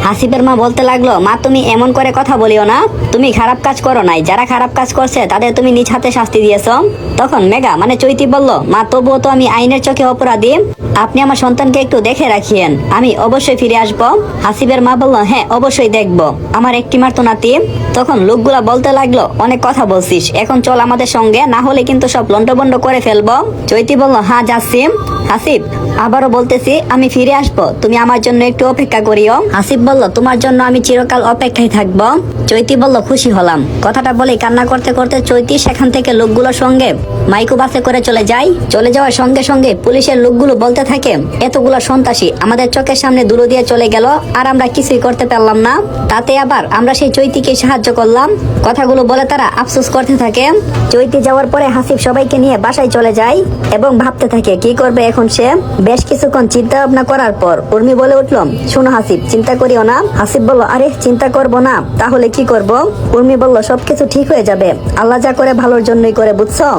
হাসিবের মা বলতে লাগলো, মা তুমি এমন করে কথা বলিও না, তুমি খারাপ কাজ করো নাই, যারা খারাপ কাজ করছে তাদের তুমি নিজ হাতে শাস্তি দিয়েছো। তখন মেঘা মানে চৈতি বলল, মা তবুও তো আমি আইনের চোখে অপরাধী, আপনি আমার সন্তানকে একটু দেখে রাখিয়েন, আমি অবশ্যই ফিরে আসবো। হাসিবের মা বলল, হ্যাঁ অবশ্যই দেখবো, আমার একটি মাত্র নাতি। তখন লোকগুলা বলতে লাগলো, অনেক কথা বলছিস, এখন চল আমাদের সঙ্গে, না হলে কিন্তু সব লন্ডভন্ড করে ফেলবো। চৈতি বলল, হ্যাঁ যাচ্ছি। হাসিব আবারও বলতেছি, আমি ফিরে আসবো, তুমি আমার জন্য একটু অপেক্ষা করিও। হাসিব বলল, তোমার জন্য আমি চিরকাল অপেক্ষায় থাকবো। চৈতি বলল, খুশি হলাম। কথাটা বলে কান্না করতে করতে চৈতি সেখান থেকে লোকগুলোর সঙ্গে মাইক্রো বাসে করে চলে যাওয়ার সঙ্গে সঙ্গে পুলিশের লোকগুলো বলতে থাকে, এতগুলো সন্ত্রাসী আমাদের চোখের সামনে দূর দিয়ে চলে গেল, আর আমরা কিছুই করতে পারলাম না, তাতে আবার আমরা সেই চৈতিকে সাহায্য করলাম। কথাগুলো বলে তারা আফসোস করতে থাকে। চৈতি যাওয়ার পরে হাসিব সবাইকে নিয়ে বাসায় চলে যায় এবং ভাবতে থাকে কি করবে এখন সে। বেশ কিছুক্ষণ চিন্তা ভাবনা করার পর উর্মি বলে উঠল, শোনো হাসিব, চিন্তা করিও না। হাসিব বলল, আরে চিন্তা করব না তাহলে কি করব? উর্মি বলল, সবকিছু ঠিক হয়ে যাবে, আল্লাহ যা করে ভালোর জন্যই করে, বুঝছো?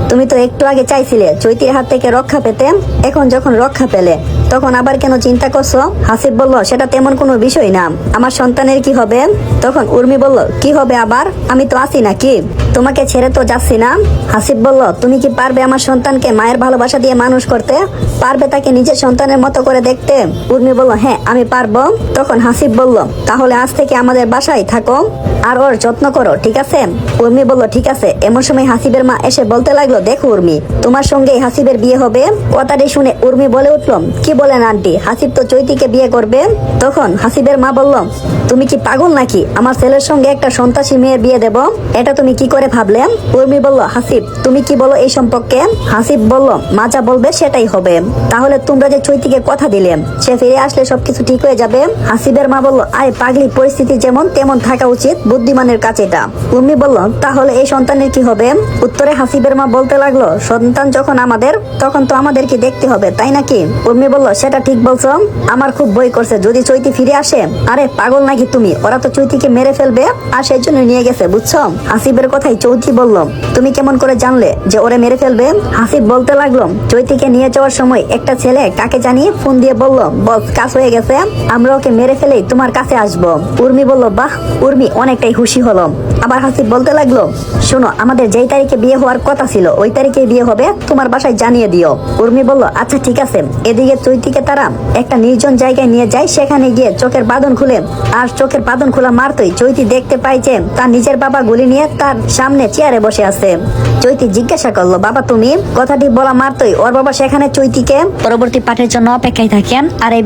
তুমি তো একটু আগে চাইছিলে চৈতির হাত থেকে রক্ষা পেতে, এখন যখন রক্ষা পেলে তখন আবার কেন চিন্তা করছো? হাসিব বলল, সেটা তেমন কোনো বিষয় না, আমার সন্তানের কি হবে? তখন উর্মি বলল, কি হবে আবার? আমি তো আছি নাকি, তোমাকে ছেড়ে তো যাচ্ছি না। হাসিব বলল, তুমি কি পারবে আমার সন্তানকে মায়ের ভালোবাসা দিয়ে মানুষ করতে? পারবে তাকে নিজের সন্তানের মতো করে দেখতে? উর্মি বলল, হ্যাঁ আমি পারবো। তখন হাসিব বলল, তাহলে আজ থেকে আমাদের বাসায় থাকো আর ওর যত্ন করো, ঠিক আছে? উর্মি বলল, ঠিক আছে। এমন সময় হাসিবের মা এসে বলতে লাগলো, দেখো উর্মি, তোমার সঙ্গে হাসিবের বিয়ে হবে। কথাটি শুনে উর্মি বলে উঠল, কি বলেন আন্টি, হাসিব তো চৈতিকে বিয়ে করবে। তখন হাসিবের মা বলল, তুমি কি পাগল নাকি, আমার ছেলের সঙ্গে একটা সন্ত্রাসী মেয়ের বিয়ে দেব? এটা তুমি কি করে ভাবলে? উর্মি বলল, হাসিব তুমি কি বলো এই সম্পর্কে? হাসিব বলল, মা যা বলবে সেটাই হবে। তাহলে তোমরা যে চৈতিকে কথা দিলে সে ফিরে আসলে সবকিছু ঠিক হয়ে যাবে। হাসিবের মা বলল, আরে পাগলি, পরিস্থিতি যেমন তেমন থাকা উচিত, বুদ্ধিমানের কাছে এটা। উর্মি বলল, তাহলে এই সন্তানের কি হবে? উত্তরে হাসিবের মা বলতে লাগলো, সন্তান যখন আমাদের, তখন তো আমাদেরকে দেখতে হবে, তাই নাকি? উর্মি বলল, সেটা ঠিক বলছো, আমার খুব ভয় করছে যদি চৈতি ফিরে আসে। আরে পাগল নাকি তুমি, ওরা তো চৈতিকে মেরে ফেলবে, আর সেই জন্য নিয়ে গেছে, বুঝছো? হাসিবের কথাই চৈতি বলল, তুমি কেমন করে জানলে যে ওরে মেরে ফেলবে? হাসিব বলতে লাগলো, চৈতিকে নিয়ে যাওয়ার সময় একটা ছেলে কাকে জানিয়ে ফোন দিয়ে বলল, বস কাজ হয়ে গেছে, আমরা ওকে মেরে ফেলেই তোমার কাছে আসবো। উর্মি বলল, বাহ। উর্মি অনেকটাই খুশি হলো। আবার হাসিব বলতে লাগলো, শোনো, আমাদের যেই তারিখে বিয়ে হওয়ার কথা ছিল ওই তারিখে বিয়ে হবে, তোমার বাসায় জানিয়ে দিও। উর্মি বলল, আচ্ছা ঠিক আছে। এদিকে চৈতিকে তারা একটা নির্জন জায়গায় নিয়ে যায়, সেখানে গিয়ে চোখের বাঁধন খুলে, আর চোখের বাঁধন খোলা মারতই চৈতি দেখতে পায় যে তার নিজের বাবা গুলি নিয়ে তার সামনে চেয়ারে বসে আছে। চৈতি জিজ্ঞাসা করলো, বাবা তুমি? কথাটি বলা মারতই ওর বাবা সেখানে চৈতিকে। পরবর্তী পাঠের জন্য অপেক্ষায় থাকেন। আর এই